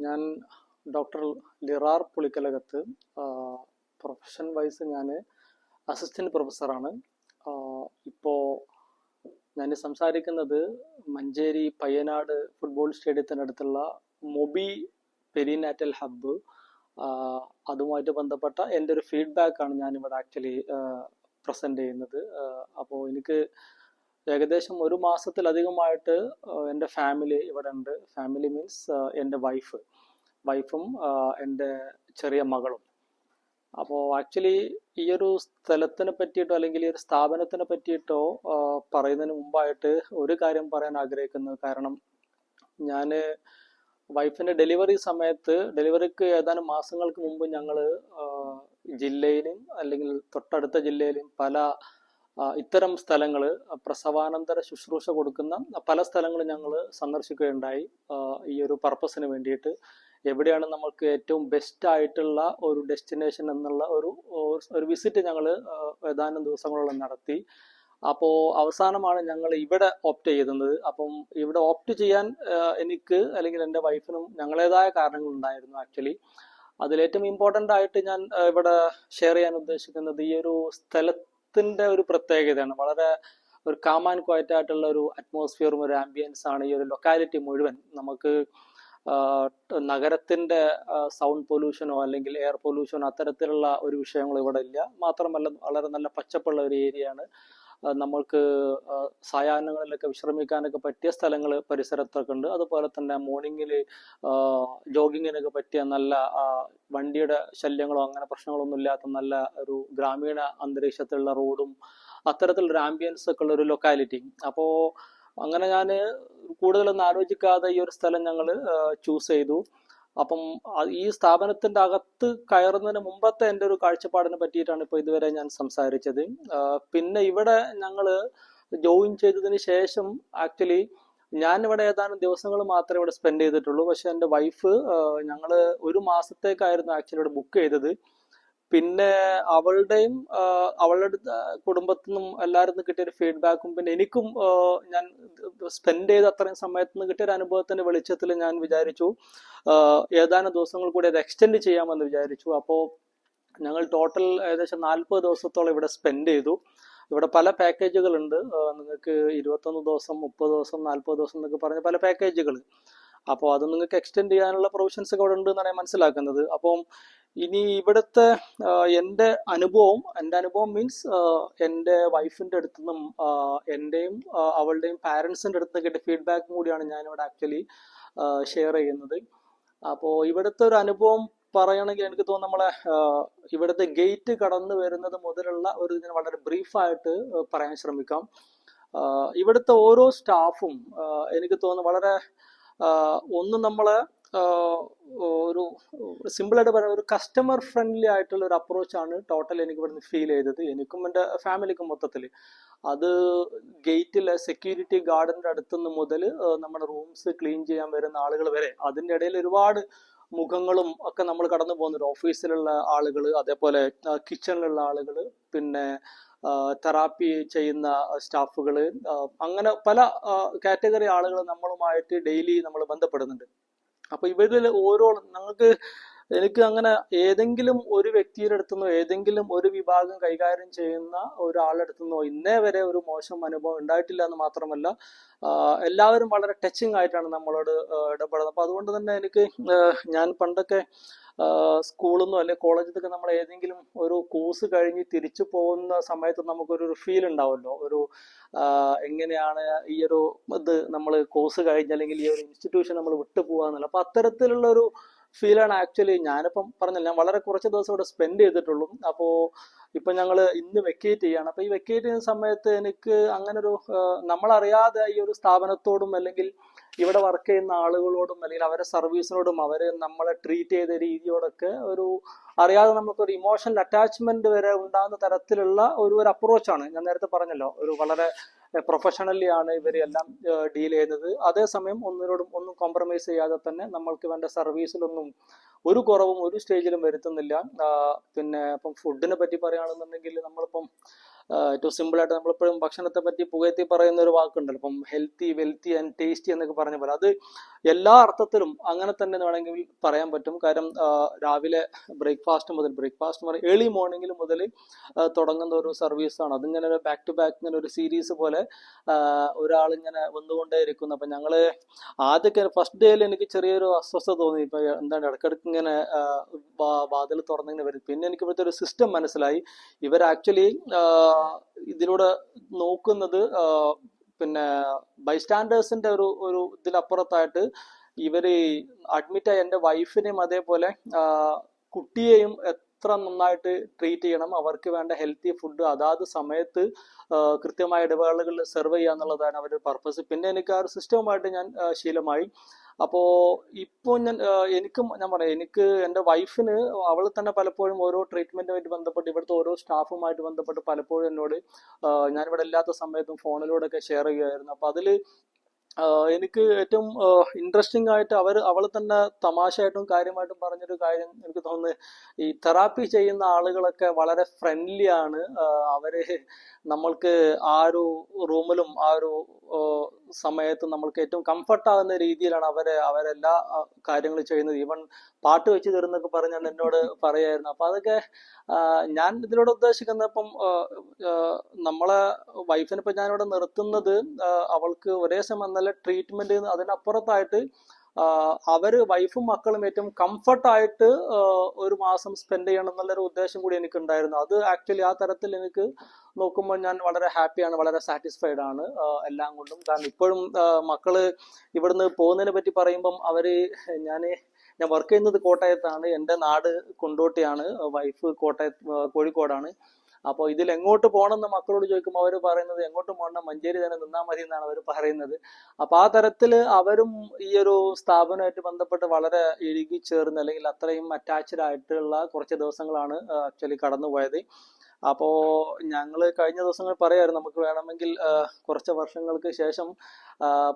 ഞാൻ doctor Lirar Pulikkalakath. Profession wise ഞാൻ assistant പ്രൊഫസറാണ്. ഇപ്പോൾ ഞാൻ സംസാരിക്കുന്നത് മഞ്ചേരി പയ്യനാട് ഫുട്ബോൾ സ്റ്റേഡിയത്തിനടുത്തുള്ള മൊബി പെരിനാറ്റൽ ഹബ്ബ്, അതുമായിട്ട് ബന്ധപ്പെട്ട എൻ്റെ ഒരു ഫീഡ്ബാക്കാണ് ഞാനിവിടെ ആക്ച്വലി പ്രസൻറ്റ് ചെയ്യുന്നത്. അപ്പോൾ എനിക്ക് ഏകദേശം ഒരു മാസത്തിലധികമായിട്ട് എൻ്റെ ഫാമിലി ഇവിടെ ഉണ്ട്. ഫാമിലി മീൻസ് എൻ്റെ വൈഫും എൻ്റെ ചെറിയ മകളും. അപ്പോൾ ആക്ച്വലി ഈ ഒരു സ്ഥലത്തിനെ പറ്റിയിട്ടോ അല്ലെങ്കിൽ ഈ ഒരു സ്ഥാപനത്തിനെ പറ്റിയിട്ടോ പറയുന്നതിന് മുമ്പായിട്ട് ഒരു കാര്യം പറയാൻ ആഗ്രഹിക്കുന്നു. കാരണം ഞാൻ വൈഫിൻ്റെ ഡെലിവറിക്ക് ഏതാനും മാസങ്ങൾക്ക് മുമ്പ് ഞങ്ങൾ ജില്ലയിലും അല്ലെങ്കിൽ തൊട്ടടുത്ത ജില്ലയിലും പല ഇത്തരം സ്ഥലങ്ങൾ, പ്രസവാനന്തര ശുശ്രൂഷ കൊടുക്കുന്ന പല സ്ഥലങ്ങളും ഞങ്ങൾ സന്ദർശിക്കുകയുണ്ടായി. ഈ ഒരു പർപ്പസിന് വേണ്ടിയിട്ട് എവിടെയാണ് നമുക്ക് ഏറ്റവും ബെസ്റ്റ് ആയിട്ടുള്ള ഒരു ഡെസ്റ്റിനേഷൻ എന്നുള്ള ഒരു വിസിറ്റ് ഞങ്ങൾ ഏതാനും ദിവസങ്ങളോളം നടത്തി. അപ്പോൾ അവസാനമാണ് ഞങ്ങൾ ഇവിടെ ഓപ്റ്റ് ചെയ്യുന്നത്. അപ്പം ഇവിടെ ഓപ്റ്റ് ചെയ്യാൻ എനിക്ക് അല്ലെങ്കിൽ എൻ്റെ വൈഫിനും ഞങ്ങളേതായ കാരണങ്ങൾ ഉണ്ടായിരുന്നു. ആക്ച്വലി അതിലേറ്റവും ഇമ്പോർട്ടൻ്റ് ആയിട്ട് ഞാൻ ഇവിടെ ഷെയർ ചെയ്യാൻ ഉദ്ദേശിക്കുന്നത് ഈ ഒരു സ്ഥലത്തിൻ്റെ ഒരു പ്രത്യേകതയാണ്. വളരെ ഒരു കാം ആൻഡ് ക്വയറ്റ് ആയിട്ടുള്ള ഒരു അറ്റ്മോസ്ഫിയറും ഒരു ആംബിയൻസ് ആണ് ഈ ഒരു ലൊക്കാലിറ്റി മുഴുവൻ. നമുക്ക് നഗരത്തിന്റെ സൗണ്ട് പൊല്യൂഷനോ അല്ലെങ്കിൽ എയർ പൊല്യൂഷനോ അത്തരത്തിലുള്ള ഒരു വിഷയങ്ങൾ ഇവിടെ ഇല്ല. മാത്രമല്ല വളരെ നല്ല പച്ചപ്പുള്ള ഒരു ഏരിയയാണ്. നമ്മൾക്ക് സായാഹ്നങ്ങളിലൊക്കെ വിശ്രമിക്കാനൊക്കെ പറ്റിയ സ്ഥലങ്ങൾ പരിസരത്തൊക്കെ ഉണ്ട്. അതുപോലെ തന്നെ മോർണിംഗിൽ ജോഗിങ്ങിനൊക്കെ പറ്റിയ നല്ല വണ്ടിയുടെ ശല്യങ്ങളോ അങ്ങനെ പ്രശ്നങ്ങളൊന്നും ഇല്ലാത്ത നല്ല ഒരു ഗ്രാമീണ അന്തരീക്ഷത്തിലുള്ള റോഡും അത്തരത്തിലൊരു ആംബിയൻസ് ഒക്കെ ഉള്ള ഒരു ലൊക്കാലിറ്റി. അപ്പോൾ അങ്ങനെ ഞാൻ കൂടുതലൊന്നും ആലോചിക്കാതെ ഈ ഒരു സ്ഥലം ഞങ്ങൾ ചൂസ് ചെയ്തു. അപ്പം ഈ സ്ഥാപനത്തിന്റെ അകത്ത് കയറുന്നതിന് മുമ്പത്തെ എൻ്റെ ഒരു കാഴ്ചപ്പാടിനെ പറ്റിയിട്ടാണ് ഇപ്പോൾ ഇതുവരെ ഞാൻ സംസാരിച്ചത്. പിന്നെ ഇവിടെ ഞങ്ങൾ ജോയിൻ ചെയ്തതിന് ശേഷം ആക്ച്വലി ഞാൻ ഇവിടെ ഏതാനും ദിവസങ്ങൾ മാത്രമേ ഇവിടെ സ്പെൻഡ് ചെയ്തിട്ടുള്ളൂ. പക്ഷെ എൻ്റെ വൈഫ് ഞങ്ങൾ ഒരു മാസത്തേക്കായിരുന്നു ആക്ച്വലി ഇവിടെ ബുക്ക് ചെയ്തത്. പിന്നെ അവളുടെ കുടുംബത്തിൽ നിന്നും എല്ലാവരും നിന്ന് കിട്ടിയൊരു ഫീഡ്ബാക്കും പിന്നെ എനിക്കും ഞാൻ സ്പെൻഡ് ചെയ്ത അത്രയും സമയത്ത് നിന്ന് കിട്ടിയൊരു അനുഭവത്തിന്റെ വെളിച്ചത്തിൽ ഞാൻ വിചാരിച്ചു ഏതാനും ദിവസങ്ങൾ കൂടി അത് എക്സ്റ്റെൻഡ് ചെയ്യാമെന്ന് വിചാരിച്ചു. അപ്പോൾ ഞങ്ങൾ ടോട്ടൽ ഏകദേശം 40 ദിവസത്തോളം ഇവിടെ സ്പെൻഡ് ചെയ്തു. ഇവിടെ പല പാക്കേജുകളുണ്ട്. നിങ്ങൾക്ക് 21 ദിവസം, 30 ദിവസം, 40 ദിവസം എന്നൊക്കെ പറഞ്ഞ പല പാക്കേജുകൾ. അപ്പോൾ അത് നിങ്ങൾക്ക് എക്സ്റ്റെൻഡ് ചെയ്യാനുള്ള പ്രൊവിഷൻസ് ഒക്കെ ഇവിടെ ഉണ്ട് എന്നാണ് ഞാൻ മനസ്സിലാക്കുന്നത്. അപ്പം ഇനി ഇവിടുത്തെ എൻ്റെ അനുഭവം മീൻസ് എൻ്റെ വൈഫിൻ്റെ അടുത്തു നിന്നും എൻ്റെയും അവളുടെയും പാരൻസിൻ്റെ അടുത്ത് കിട്ടിയ ഫീഡ്ബാക്കും കൂടിയാണ് ഞാനിവിടെ ആക്ച്വലി ഷെയർ ചെയ്യുന്നത്. അപ്പോൾ ഇവിടുത്തെ ഒരു അനുഭവം പറയണമെങ്കിൽ എനിക്ക് തോന്നുന്നു നമ്മളെ ഇവിടുത്തെ ഗേറ്റ് കടന്നു വരുന്നത് മുതലുള്ള ഒരു ഇതിന് വളരെ ബ്രീഫായിട്ട് പറയാൻ ശ്രമിക്കാം. ഇവിടുത്തെ ഓരോ സ്റ്റാഫും എനിക്ക് തോന്നുന്നു വളരെ നമ്മളെ ഒരു സിമ്പിളായിട്ട് പറയാം, ഒരു കസ്റ്റമർ ഫ്രണ്ട്ലി ആയിട്ടുള്ള ഒരു അപ്രോച്ചാണ് ടോട്ടൽ എനിക്ക് ഇവിടുന്ന് ഫീൽ ചെയ്തത്, എനിക്കും എൻ്റെ ഫാമിലിക്കും മൊത്തത്തിൽ. അത് ഗേറ്റിലെ സെക്യൂരിറ്റി ഗാർഡിന്റെ അടുത്തുനിന്ന് മുതൽ നമ്മുടെ റൂംസ് ക്ലീൻ ചെയ്യാൻ വരുന്ന ആളുകൾ വരെ, അതിൻ്റെ ഇടയിൽ ഒരുപാട് മുഖങ്ങളും ഒക്കെ നമ്മൾ കടന്നു പോകുന്നുണ്ട്. ഓഫീസിലുള്ള ആളുകൾ, അതേപോലെ കിച്ചണിലുള്ള ആളുകൾ, പിന്നെ തെറാപ്പി ചെയ്യുന്ന സ്റ്റാഫുകൾ, അങ്ങനെ പല കാറ്റഗറി ആളുകൾ നമ്മളുമായിട്ട് ഡെയിലി നമ്മൾ ബന്ധപ്പെടുന്നുണ്ട്. അപ്പൊ ഇവരിൽ എനിക്ക് അങ്ങനെ ഏതെങ്കിലും ഒരു വ്യക്തിയുടെ അടുത്തുനിന്നോ ഏതെങ്കിലും ഒരു വിഭാഗം കൈകാര്യം ചെയ്യുന്ന ഒരാളുടെ അടുത്തുനിന്നോ ഇന്നേ വരെ ഒരു മോശം അനുഭവം ഉണ്ടായിട്ടില്ല എന്ന് മാത്രമല്ല എല്ലാവരും വളരെ ടച്ചിങ് ആയിട്ടാണ് നമ്മളോട് ഇടപെടുന്നത്. അപ്പൊ അതുകൊണ്ട് തന്നെ എനിക്ക് ഞാൻ പണ്ടൊക്കെ സ്കൂളിൽ നിന്നോ അല്ലെങ്കിൽ കോളേജിൽ നിന്നൊക്കെ നമ്മൾ ഏതെങ്കിലും ഒരു കോഴ്സ് കഴിഞ്ഞ് തിരിച്ചു പോകുന്ന സമയത്ത് നമുക്കൊരു ഫീൽ ഉണ്ടാവുമല്ലോ, ഒരു എങ്ങനെയാണ് ഈ ഒരു ഇത് നമ്മൾ കോഴ്സ് കഴിഞ്ഞ് അല്ലെങ്കിൽ ഈ ഒരു ഇൻസ്റ്റിറ്റ്യൂഷൻ നമ്മൾ വിട്ടു പോകാന്നുള്ള. അപ്പൊ അത്തരത്തിലുള്ള ഒരു ഫീലാണ് ആക്ച്വലി ഞാനിപ്പം പറഞ്ഞില്ല, ഞാൻ വളരെ കുറച്ച് ദിവസം ഇവിടെ സ്പെൻഡ് ചെയ്തിട്ടുള്ളൂ. അപ്പോൾ ഇപ്പൊ ഞങ്ങൾ ഇന്ന് വെക്കേറ്റ് ചെയ്യാണ്. അപ്പൊ ഈ വെക്കേറ്റ് ചെയ്യുന്ന സമയത്ത് എനിക്ക് അങ്ങനെ ഒരു നമ്മളറിയാതെ ഈ ഒരു സ്ഥാപനത്തോടും അല്ലെങ്കിൽ ഇവിടെ വർക്ക് ചെയ്യുന്ന ആളുകളോടും അല്ലെങ്കിൽ അവരുടെ സർവീസിനോടും അവര് നമ്മളെ ട്രീറ്റ് ചെയ്ത രീതിയോടൊക്കെ ഒരു അറിയാതെ നമുക്കൊരു ഇമോഷണൽ അറ്റാച്ച്മെന്റ് വരെ ഉണ്ടാകുന്ന തരത്തിലുള്ള ഒരു അപ്രോച്ചാണ്. ഞാൻ നേരത്തെ പറഞ്ഞല്ലോ, ഒരു വളരെ പ്രൊഫഷണലി ആണ് ഇവരെല്ലാം ഡീൽ ചെയ്യുന്നത്. അതേസമയം ഒന്നും കോംപ്രമൈസ് ചെയ്യാതെ തന്നെ നമ്മൾക്ക് വേണ്ട സർവീസിലൊന്നും ഒരു കുറവും ഒരു സ്റ്റേജിലും വരുത്തുന്നില്ല. പിന്നെ ഇപ്പം ഫുഡിനെ പറ്റി പറയുകയാണെന്നുണ്ടെങ്കിൽ നമ്മളിപ്പം ഏറ്റവും സിമ്പിൾ ആയിട്ട് നമ്മളെപ്പോഴും ഭക്ഷണത്തെ പറ്റി പുകഴ്ത്തി പറയുന്ന ഒരു വാക്കുണ്ടല്ലോ, ഇപ്പം ഹെൽത്തി, വെൽത്തി ആൻഡ് ടേസ്റ്റി എന്നൊക്കെ പറഞ്ഞ പോലെ അത് എല്ലാ അർത്ഥത്തിലും അങ്ങനെ തന്നെ വേണമെങ്കിൽ പറയാൻ പറ്റും. കാരണം രാവിലെ ബ്രേക്ക്ഫാസ്റ്റ് ഏർലി മോർണിംഗിൽ മുതൽ തുടങ്ങുന്ന ഒരു സർവീസാണ്. അതിങ്ങനെ ഒരു ബാക്ക് ടു ബാക്ക് ഇങ്ങനെ ഒരു സീരീസ് പോലെ ഒരാൾ ഇങ്ങനെ വന്നുകൊണ്ടേ ഇരിക്കുന്നു. അപ്പൊ ഞങ്ങള് ആദ്യമൊക്കെ ഫസ്റ്റ് ഡേയിൽ എനിക്ക് ചെറിയൊരു അസ്വസ്ഥത തോന്നി. ഇപ്പൊ എന്താണ് ഇടക്കിടക്ക് ഇങ്ങനെ വാതിൽ തുറന്നിങ്ങനെ വരും. പിന്നെ എനിക്ക് ഇവിടുത്തെ ഒരു സിസ്റ്റം മനസ്സിലായി. ഇവർ ആക്ച്വലി ഇതിലൂടെ നോക്കുന്നത് പിന്നെ ബൈസ്റ്റാൻഡേഴ്സിന്റെ ഒരു ഇതിലപ്പുറത്തായിട്ട് ഇവര് അഡ്മിറ്റായ എൻ്റെ വൈഫിനെയും അതേപോലെ കുട്ടിയെയും എത്ര നന്നായിട്ട് ട്രീറ്റ് ചെയ്യണം, അവർക്ക് വേണ്ട ഹെൽത്തി ഫുഡ് അതാത് സമയത്ത് കൃത്യമായ ഇടവേളകളിൽ സെർവ് ചെയ്യുക എന്നുള്ളതാണ് അവരുടെ പർപ്പസ്. പിന്നെ എനിക്ക് ആ ഒരു സിസ്റ്റവുമായിട്ട് ഞാൻ ശീലമായി. അപ്പോ ഇപ്പോ ഞാൻ പറയാം, എനിക്ക് എൻ്റെ വൈഫിന് അവൾ തന്നെ പലപ്പോഴും ഓരോ ട്രീറ്റ്മെന്റുമായിട്ട് ബന്ധപ്പെട്ട് ഇവിടുത്തെ ഓരോ സ്റ്റാഫുമായിട്ട് ബന്ധപ്പെട്ട് പലപ്പോഴും എന്നോട് ഞാനിവിടെ ഇല്ലാത്ത സമയത്തും ഫോണിലൂടെ ഒക്കെ ഷെയർ ചെയ്യുമായിരുന്നു. അപ്പൊ അതില് എനിക്ക് ഏറ്റവും ഇൻട്രസ്റ്റിംഗ് ആയിട്ട് അവൾ തന്നെ തമാശയായിട്ടും കാര്യമായിട്ടും പറഞ്ഞൊരു കാര്യം എനിക്ക് തോന്നുന്നത്, ഈ തെറാപ്പി ചെയ്യുന്ന ആളുകളൊക്കെ വളരെ ഫ്രണ്ട്ലി ആണ്. അവര് നമ്മൾക്ക് ആ ഒരു റൂമിലും ആ ഒരു സമയത്ത് നമ്മൾക്ക് ഏറ്റവും കംഫർട്ട് ആകുന്ന രീതിയിലാണ് അവരെല്ലാ കാര്യങ്ങളും ചെയ്യുന്നത്. ഈവൻ പാട്ട് വെച്ച് തരുന്നൊക്കെ പറഞ്ഞാൽ എന്നോട് പറയായിരുന്നു. അപ്പൊ അതൊക്കെ ഞാൻ ഇതിലൂടെ ഉദ്ദേശിക്കുന്നത്, ഇപ്പം നമ്മളെ വൈഫിനെ ഇപ്പൊ ഞാനിവിടെ നിർത്തുന്നത് അവൾക്ക് ഒരേ സമയം നല്ല ട്രീറ്റ്മെന്റ്, അതിനപ്പുറത്തായിട്ട് അവര് വൈഫും മക്കളും ഏറ്റവും കംഫർട്ടായിട്ട് ഒരു മാസം സ്പെൻഡ് ചെയ്യണം എന്നുള്ളൊരു ഉദ്ദേശം കൂടി എനിക്കുണ്ടായിരുന്നു. അത് ആക്ച്വലി ആ തരത്തിൽ എനിക്ക് നോക്കുമ്പോൾ ഞാൻ വളരെ ഹാപ്പിയാണ്, വളരെ സാറ്റിസ്ഫൈഡ് ആണ് എല്ലാം കൊണ്ടും. കാരണം ഇപ്പോഴും മക്കള് ഇവിടുന്ന് പോകുന്നതിനെ പറ്റി പറയുമ്പം ഞാൻ വർക്ക് ചെയ്യുന്നത് കോട്ടയത്താണ്, എൻ്റെ നാട് കൊണ്ടോട്ടിയാണ്, വൈഫ് കോഴിക്കോടാണ്. അപ്പോൾ ഇതിൽ എങ്ങോട്ട് പോകണം എന്ന് മക്കളോട് ചോദിക്കുമ്പോൾ അവർ പറയുന്നത് എങ്ങോട്ടും പോകണം, മഞ്ചേരി തന്നെ നിന്നാൽ മതി എന്നാണ് അവർ പറയുന്നത്. അപ്പൊ ആ തരത്തില് അവരും ഈ ഒരു സ്ഥാപനമായിട്ട് ബന്ധപ്പെട്ട് വളരെ ഇഴുകി ചേർന്ന് അല്ലെങ്കിൽ അത്രയും അറ്റാച്ച്ഡ് ആയിട്ടുള്ള കുറച്ച് ദിവസങ്ങളാണ് ആക്ച്വലി കടന്നുപോയത്. അപ്പോ ഞങ്ങള് കഴിഞ്ഞ ദിവസങ്ങൾ പറയായിരുന്നു, നമുക്ക് വേണമെങ്കിൽ കുറച്ച് വർഷങ്ങൾക്ക് ശേഷം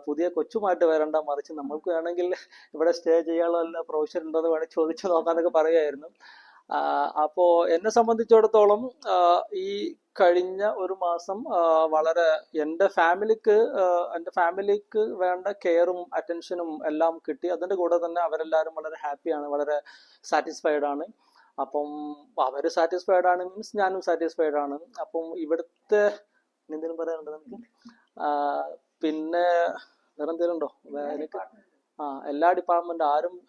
പുതിയ കൊച്ചുമായിട്ട് വരണ്ട, മറിച്ച് നമ്മൾക്ക് വേണമെങ്കിൽ ഇവിടെ സ്റ്റേ ചെയ്യാനുള്ള എല്ലാ പ്രൊവിഷൻ ഉണ്ടോന്ന് വേണമെങ്കിൽ ചോദിച്ചു നോക്കാന്നൊക്കെ പറയായിരുന്നു. അപ്പോ എന്നെ സംബന്ധിച്ചിടത്തോളം ഈ കഴിഞ്ഞ ഒരു മാസം വളരെ എൻ്റെ ഫാമിലിക്ക് വേണ്ട കെയറും അറ്റൻഷനും എല്ലാം കിട്ടി. അതിന്റെ കൂടെ തന്നെ അവരെല്ലാവരും വളരെ ഹാപ്പിയാണ്, വളരെ സാറ്റിസ്ഫൈഡ് ആണ്. അപ്പം അവര് സാറ്റിസ്ഫൈഡ് ആണ് മീൻസ് ഞാനും സാറ്റിസ്ഫൈഡ് ആണ്. അപ്പം ഇവിടുത്തെ എന്തെങ്കിലും പറയാനുണ്ടോ നമുക്ക്? പിന്നെ വേറെ എന്തെങ്കിലും ഉണ്ടോ? എല്ലാ ഡിപ്പാർട്ട്മെന്റ്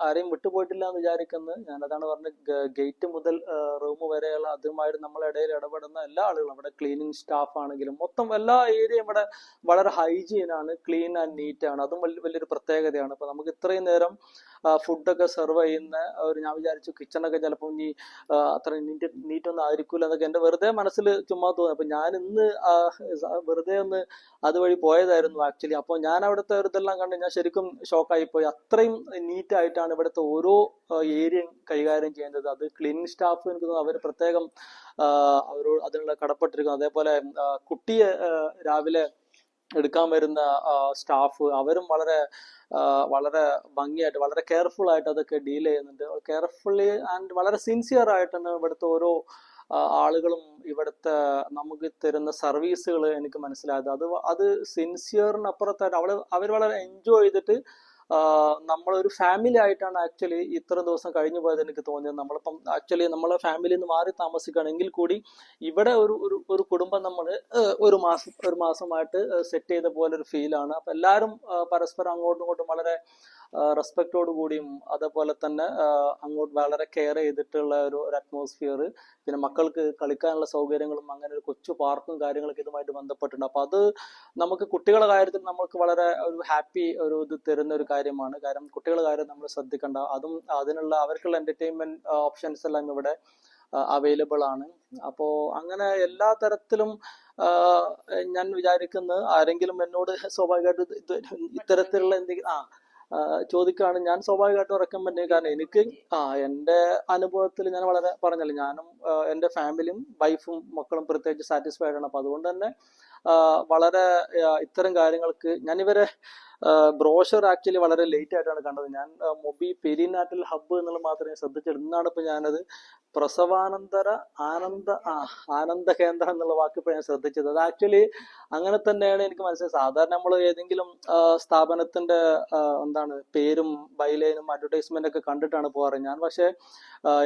ആരെയും വിട്ടുപോയിട്ടില്ല എന്ന് വിചാരിക്കുന്നത്. ഞാനതാണ് പറഞ്ഞത്, ഗേറ്റ് മുതൽ റൂം വരെയുള്ള അതുമായിട്ട് നമ്മളെ ഇടയിൽ ഇടപെടുന്ന എല്ലാ ആളുകളും, ഇവിടെ ക്ലീനിങ് സ്റ്റാഫ് ആണെങ്കിലും മൊത്തം എല്ലാ ഏരിയയും ഇവിടെ വളരെ ഹൈജീൻ ആണ്, ക്ലീൻ ആൻഡ് നീറ്റ് ആണ്. അതും വലിയൊരു പ്രത്യേകതയാണ്. ഇപ്പൊ നമുക്ക് ഇത്രയും നേരം ഫുഡൊക്കെ സെർവ് ചെയ്യുന്ന ഞാൻ വിചാരിച്ചു കിച്ചണൊക്കെ ചിലപ്പോൾ ഇനി അത്ര നീറ്റൊന്നും ആയിരിക്കൂല എന്നൊക്കെ എൻ്റെ വെറുതെ മനസ്സിൽ ചുമ്മാ തോന്നി. അപ്പൊ ഞാൻ ഇന്ന് വെറുതെ ഒന്ന് അതുവഴി പോയതായിരുന്നു ആക്ച്വലി. അപ്പോൾ ഞാൻ അവിടുത്തെ ഒരു ഇതെല്ലാം കണ്ട് ഞാൻ ശരിക്കും ഷോക്കായി പോയി. അത്രയും നീറ്റ് ആയിട്ടാണ് ഇവിടുത്തെ ഓരോ ഏരിയയും കൈകാര്യം ചെയ്യുന്നത്. അത് ക്ലീനിങ് സ്റ്റാഫ് എനിക്ക് തോന്നുന്നു അവർ പ്രത്യേകം അവരോട് അതിനുള്ള കടപ്പെട്ടിരിക്കുന്നു. അതേപോലെ കുട്ടിയെ രാവിലെ എടുക്കാൻ വരുന്ന സ്റ്റാഫ്, അവരും വളരെ ഭംഗിയായിട്ട് വളരെ കെയർഫുൾ ആയിട്ട് അതൊക്കെ ഡീൽ ചെയ്യുന്നുണ്ട്. കെയർഫുള്ളി ആൻഡ് വളരെ സിൻസിയർ ആയിട്ടാണ് ഇവിടുത്തെ ഓരോ ആളുകളും ഇവിടുത്തെ നമുക്ക് തരുന്ന സർവീസുകൾ എനിക്ക് മനസ്സിലായത്. അത് സിൻസിയറിനപ്പുറത്തായിട്ട് അവർ വളരെ എൻജോയ് ചെയ്തിട്ട് നമ്മളൊരു ഫാമിലി ആയിട്ടാണ് ആക്ച്വലി ഇത്ര ദിവസം കഴിഞ്ഞു പോയത് എനിക്ക് തോന്നിയത്. നമ്മളിപ്പം ആക്ച്വലി നമ്മളെ ഫാമിലിയിൽ നിന്ന് മാറി താമസിക്കുകയാണെങ്കിൽ കൂടി ഇവിടെ ഒരു കുടുംബം നമ്മൾ ഒരു മാസമായിട്ട് സെറ്റ് ചെയ്ത പോലെ ഒരു ഫീലാണ്. അപ്പൊ എല്ലാവരും പരസ്പരം അങ്ങോട്ടും ഇങ്ങോട്ടും വളരെ റെസ്പെക്റ്റോട് കൂടിയും അതേപോലെ തന്നെ അങ്ങോട്ട് വളരെ കെയർ ചെയ്തിട്ടുള്ള ഒരു അറ്റ്മോസ്ഫിയർ. പിന്നെ മക്കൾക്ക് കളിക്കാനുള്ള സൗകര്യങ്ങളും അങ്ങനെ ഒരു കൊച്ചു പാർക്കും കാര്യങ്ങളൊക്കെ ഇതുമായിട്ട് ബന്ധപ്പെട്ടുണ്ട്. അപ്പൊ അത് നമുക്ക് കുട്ടികളുടെ കാര്യത്തിൽ നമുക്ക് വളരെ ഒരു ഹാപ്പി ഇത് തരുന്ന ഒരു കാര്യമാണ്. കാരണം കുട്ടികളുടെ കാര്യം നമ്മൾ ശ്രദ്ധിക്കേണ്ട, അതും അതിനുള്ള അവർക്കുള്ള എന്റർടൈൻമെന്റ് ഓപ്ഷൻസ് എല്ലാം ഇവിടെ അവൈലബിൾ ആണ്. അപ്പോ അങ്ങനെ എല്ലാ തരത്തിലും ഞാൻ വിചാരിക്കുന്നത് ആരെങ്കിലും എന്നോട് സ്വാഭാവികമായിട്ട് ഇത്തരത്തിലുള്ള എന്തെങ്കിലും ചോദിക്കുകയാണ്, ഞാൻ സ്വാഭാവികമായിട്ടും റെക്കമെൻഡ് ചെയ്യും. കാരണം എനിക്ക് എൻ്റെ അനുഭവത്തിൽ ഞാൻ വളരെ പറഞ്ഞല്ലോ, ഞാനും എൻ്റെ ഫാമിലിയും വൈഫും മക്കളും പ്രത്യേകിച്ച് സാറ്റിസ്ഫൈഡ് ആണ്. അപ്പൊ അതുകൊണ്ട് തന്നെ വളരെ ഇത്തരം കാര്യങ്ങൾക്ക് ഞാൻ ഇവരെ ബ്രോഷർ ആക്ച്വലി വളരെ ലേറ്റ് ആയിട്ടാണ് കണ്ടത് ഞാൻ. മൊബി പെരിനാറ്റൽ ഹബ്ബ് എന്നുള്ളത് മാത്രമേ ശ്രദ്ധിച്ചുള്ളൂ. ഇന്നാണ് ഇപ്പൊ ഞാനത് പ്രസവാനന്തര ആനന്ദ കേന്ദ്രം എന്നുള്ള വാക്ക് ഇപ്പൊ ഞാൻ ശ്രദ്ധിച്ചത്. അത് ആക്ച്വലി അങ്ങനെ തന്നെയാണ് എനിക്ക് മനസ്സിലായത്. സാധാരണ നമ്മൾ ഏതെങ്കിലും സ്ഥാപനത്തിന്റെ എന്താണ് പേരും ബൈലൈനും അഡ്വർടൈസ്മെന്റ് ഒക്കെ കണ്ടിട്ടാണ് പോകാറ് ഞാൻ. പക്ഷെ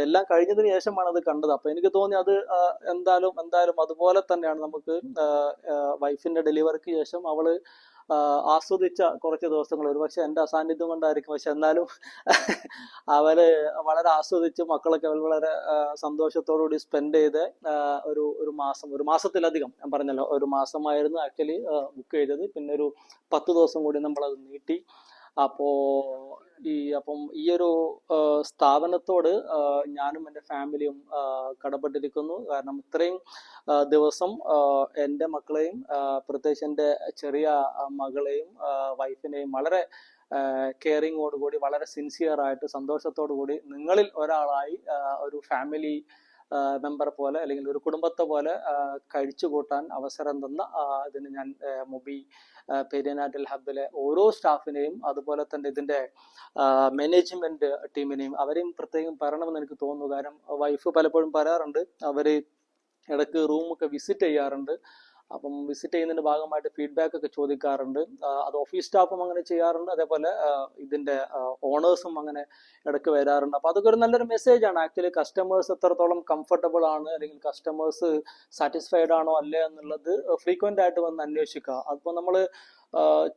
എല്ലാം കഴിഞ്ഞതിന് ശേഷമാണ് അത് കണ്ടത്. അപ്പൊ എനിക്ക് തോന്നി അത് എന്തായാലും അതുപോലെ തന്നെയാണ്. നമുക്ക് വൈഫിന്റെ ഡെലിവറിക്ക് ശേഷം അവള് ആസ്വദിച്ച കുറച്ച് ദിവസങ്ങൾ, ഒരുപക്ഷെ എന്റെ അസാന്നിധ്യം കൊണ്ടായിരിക്കും, പക്ഷെ എന്നാലും അവര് വളരെ ആസ്വദിച്ച് മക്കളൊക്കെ അവൾ വളരെ സന്തോഷത്തോടുകൂടി സ്പെൻഡ് ചെയ്ത് ഒരു മാസത്തിലധികം, ഞാൻ പറഞ്ഞല്ലോ, ഒരു മാസമായിരുന്നു ആക്ച്വലി ബുക്ക് ചെയ്തത്. പിന്നെ ഒരു 10 ദിവസം കൂടി നമ്മൾ അത് നീട്ടി. അപ്പം ഈ ഒരു സ്ഥാപനത്തോട് ഞാനും എൻ്റെ ഫാമിലിയും കടപ്പെട്ടിരിക്കുന്നു. കാരണം ഇത്രയും ദിവസം എൻ്റെ മക്കളെയും പ്രത്യേകിച്ച് എൻ്റെ ചെറിയ മകളെയും വൈഫിനെയും വളരെ കെയറിങ്ങോടുകൂടി, വളരെ സിൻസിയർ ആയിട്ട്, സന്തോഷത്തോടു കൂടി, നിങ്ങളിൽ ഒരാളായി, ഒരു ഫാമിലി മെമ്പർ പോലെ അല്ലെങ്കിൽ ഒരു കുടുംബത്തെ പോലെ കഴിച്ചു കൂട്ടാൻ അവസരം തന്ന ഇതിന് ഞാൻ മൊബി പെരിനാറ്റൽ ഹബിലെ ഓരോ സ്റ്റാഫിനെയും അതുപോലെ തന്നെ ഇതിന്റെ മാനേജ്മെന്റ് ടീമിനെയും അവരെയും പ്രത്യേകം പറയണമെന്ന് എനിക്ക് തോന്നുന്നു. കാരണം വൈഫ് പലപ്പോഴും പറയാറുണ്ട്, അവര് ഇടയ്ക്ക് റൂമൊക്കെ വിസിറ്റ് ചെയ്യാറുണ്ട്. അപ്പം വിസിറ്റ് ചെയ്യുന്നതിന്റെ ഭാഗമായിട്ട് ഫീഡ്ബാക്ക് ഒക്കെ ചോദിക്കാറുണ്ട്. അത് ഓഫീസ് സ്റ്റാഫും അങ്ങനെ ചെയ്യാറുണ്ട്, അതേപോലെ ഇതിന്റെ ഓണേഴ്സും അങ്ങനെ ഇടയ്ക്ക് വരാറുണ്ട്. അപ്പൊ അതൊക്കെ ഒരു നല്ലൊരു മെസ്സേജ് ആണ് ആക്ച്വലി. കസ്റ്റമേഴ്സ് എത്രത്തോളം കംഫർട്ടബിൾ ആണ് അല്ലെങ്കിൽ കസ്റ്റമേഴ്സ് സാറ്റിസ്ഫൈഡ് ആണോ അല്ലേ എന്നുള്ളത് ഫ്രീക്വന്റ് ആയിട്ട് വന്ന് അന്വേഷിക്കുക. അതിപ്പോ നമ്മള്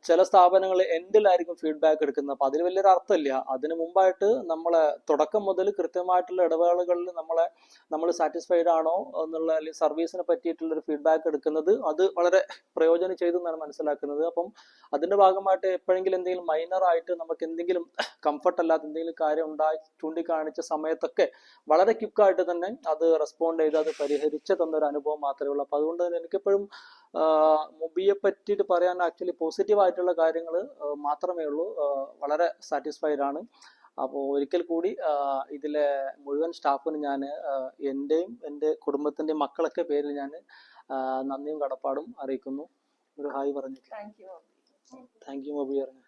ചില സ്ഥാപനങ്ങൾ എൻഡിലായിരിക്കും ഫീഡ്ബാക്ക് എടുക്കുന്നത്. അപ്പൊ അതിന് വലിയൊരു അർത്ഥമില്ല. അതിന് മുമ്പായിട്ട് നമ്മളെ തുടക്കം മുതൽ കൃത്യമായിട്ടുള്ള ഇടവേളകളിൽ നമ്മൾ സാറ്റിസ്ഫൈഡ് ആണോ എന്നുള്ള, അല്ലെങ്കിൽ സർവീസിനെ പറ്റിയിട്ടുള്ള ഒരു ഫീഡ്ബാക്ക് എടുക്കുന്നത് അത് വളരെ പ്രയോജനം ചെയ്തു എന്നാണ് മനസ്സിലാക്കുന്നത്. അപ്പം അതിന്റെ ഭാഗമായിട്ട് എപ്പോഴെങ്കിലും എന്തെങ്കിലും മൈനർ ആയിട്ട് നമുക്ക് എന്തെങ്കിലും കംഫർട്ട് അല്ലാത്ത എന്തെങ്കിലും കാര്യം ചൂണ്ടിക്കാണിച്ച സമയത്തൊക്കെ വളരെ ക്വിക്കായിട്ട് തന്നെ അത് റെസ്പോണ്ട് ചെയ്ത് അത് പരിഹരിച്ച് തന്നൊരു അനുഭവം മാത്രമേ ഉള്ളൂ. അപ്പൊ അതുകൊണ്ട് തന്നെ എനിക്കെപ്പോഴും മൊബിയെ പറ്റിയിട്ട് പറയാൻ ആക്ച്വലി പോസിറ്റീവ് ആയിട്ടുള്ള കാര്യങ്ങൾ മാത്രമേ ഉള്ളൂ. വളരെ സാറ്റിസ്ഫൈഡ് ആണ്. അപ്പോൾ ഒരിക്കൽ കൂടി ഇതിലെ മുഴുവൻ സ്റ്റാഫിന് ഞാൻ എൻ്റെയും എൻ്റെ കുടുംബത്തിൻ്റെയും മക്കളൊക്കെ പേരിൽ ഞാൻ നന്ദിയും കടപ്പാടും അറിയിക്കുന്നു. ഒരു ഹായ് പറഞ്ഞു. താങ്ക് യു മൊബി പറഞ്ഞു.